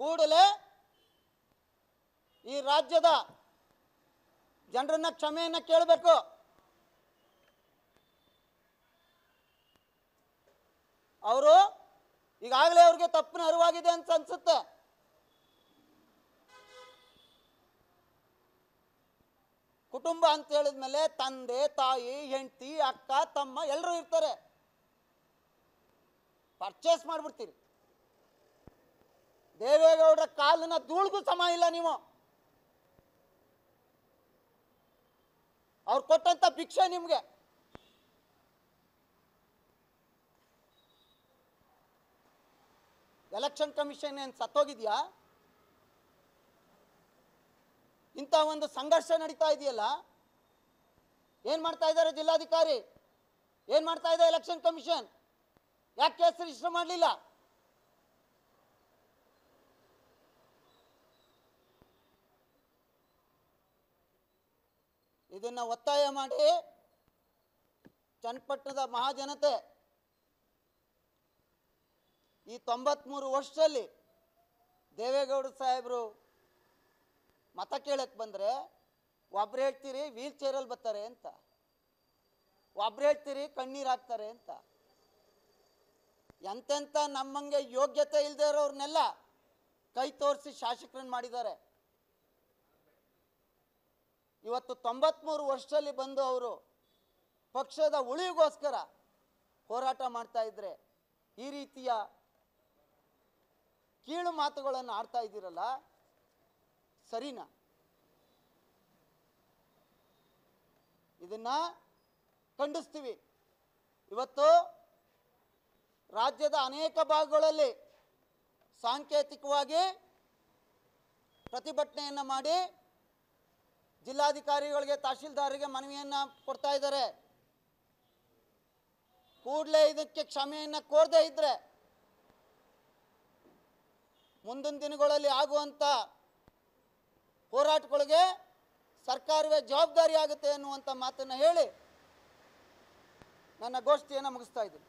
ಕೂಡಲೇ ಈ ರಾಜ್ಯದ ಜನರನ್ನ ಕ್ಷಮೆಯನ್ನ ಕೇಳಬೇಕು. ಅವರು ಈಗಾಗಲೇ ಅವ್ರಿಗೆ ತಪ್ಪಿನ ಅರಿವಾಗಿದೆ ಅಂತ ಅನ್ಸುತ್ತೆ. ಕುಟುಂಬ ಅಂತ ಹೇಳಿದ್ಮೇಲೆ ತಂದೆ ತಾಯಿ ಹೆಂಡತಿ ಅಕ್ಕ ತಮ್ಮ ಎಲ್ಲರೂ ಇರ್ತಾರೆ. ಪರ್ಚೇಸ್ ಮಾಡ್ಬಿಡ್ತೀರಿ. ದೇವೇಗೌಡರ ಕಾಲನ್ನ ಧೂಳ್ಗೂ ಸಮ ಇಲ್ಲ ನೀವು. ಅವ್ರು ಕೊಟ್ಟಂತ ಭಿಕ್ಷೆ ನಿಮ್ಗೆ. ಎಲೆಕ್ಷನ್ ಕಮಿಷನ್ ಏನು ಸತ್ತೋಗಿದ್ಯಾ? ಇಂಥ ಒಂದು ಸಂಘರ್ಷ ನಡೀತಾ ಇದೆಯಲ್ಲ, ಏನ್ ಮಾಡ್ತಾ ಇದ್ದಾರೆ ಜಿಲ್ಲಾಧಿಕಾರಿ? ಏನ್ ಮಾಡ್ತಾ ಇದೆ ಎಲೆಕ್ಷನ್ ಕಮಿಷನ್? ಯಾಕೆ ಕೇಸ್ ರಿಜಿಸ್ಟರ್ ಮಾಡಲಿಲ್ಲ? ಇದನ್ನ ಒತ್ತಾಯ ಮಾಡಿ ಚನ್ನಪಟ್ಟಣದ ಮಹಾಜನತೆ ಈ 93 ವರ್ಷದಲ್ಲಿ ದೇವೇಗೌಡ ಸಾಹೇಬರು ಮತ ಕೇಳಕ್ಕೆ ಬಂದರೆ ಒಬ್ರು ಹೇಳ್ತೀರಿ ವೀಲ್ ಚೇರಲ್ಲಿ ಬರ್ತಾರೆ ಅಂತ, ಒಬ್ರು ಹೇಳ್ತೀರಿ ಕಣ್ಣೀರು ಹಾಕ್ತಾರೆ ಅಂತ. ಎಂತೆಂಥ ನಮ್ಮಂಗೆ ಯೋಗ್ಯತೆ ಇಲ್ಲದೆ ಇರೋರ್ನೆಲ್ಲ ಕೈ ತೋರಿಸಿ ಶಾಸಕರನ್ನು ಮಾಡಿದ್ದಾರೆ. ಇವತ್ತು 93 ವರ್ಷದಲ್ಲಿ ಬಂದು ಅವರು ಪಕ್ಷದ ಉಳಿವಿಗೋಸ್ಕರ ಹೋರಾಟ ಮಾಡ್ತಾ ಇದ್ರೆ ಈ ರೀತಿಯ ಕೀಳು ಮಾತುಗಳನ್ನು ಆಡ್ತಾ ಇದ್ದೀರಲ್ಲ, ಸರಿನಾ? ಇದನ್ನ ಖಂಡಿಸ್ತೀವಿ. ಇವತ್ತು ರಾಜ್ಯದ ಅನೇಕ ಭಾಗಗಳಲ್ಲಿ ಸಾಂಕೇತಿಕವಾಗಿ ಪ್ರತಿಭಟನೆಯನ್ನು ಮಾಡಿ ಜಿಲ್ಲಾಧಿಕಾರಿಗಳಿಗೆ ತಹಶೀಲ್ದಾರರಿಗೆ ಮನವಿಯನ್ನು ಕೊಡ್ತಾ ಇದ್ದಾರೆ. ಕೂಡಲೇ ಇದಕ್ಕೆ ಕ್ಷಮೆಯನ್ನು ಕೋರದೇ ಇದ್ರೆ ಮುಂದಿನ ದಿನಗಳಲ್ಲಿ ಆಗುವಂಥ ಹೋರಾಟಗಳಿಗೆ ಸರ್ಕಾರವೇ ಜವಾಬ್ದಾರಿ ಆಗುತ್ತೆ ಅನ್ನುವಂಥ ಮಾತನ್ನು ಹೇಳಿ ನನ್ನ ಗೋಷ್ಠಿಯನ್ನು ಮುಗಿಸ್ತಾ ಇದ್ದೀನಿ.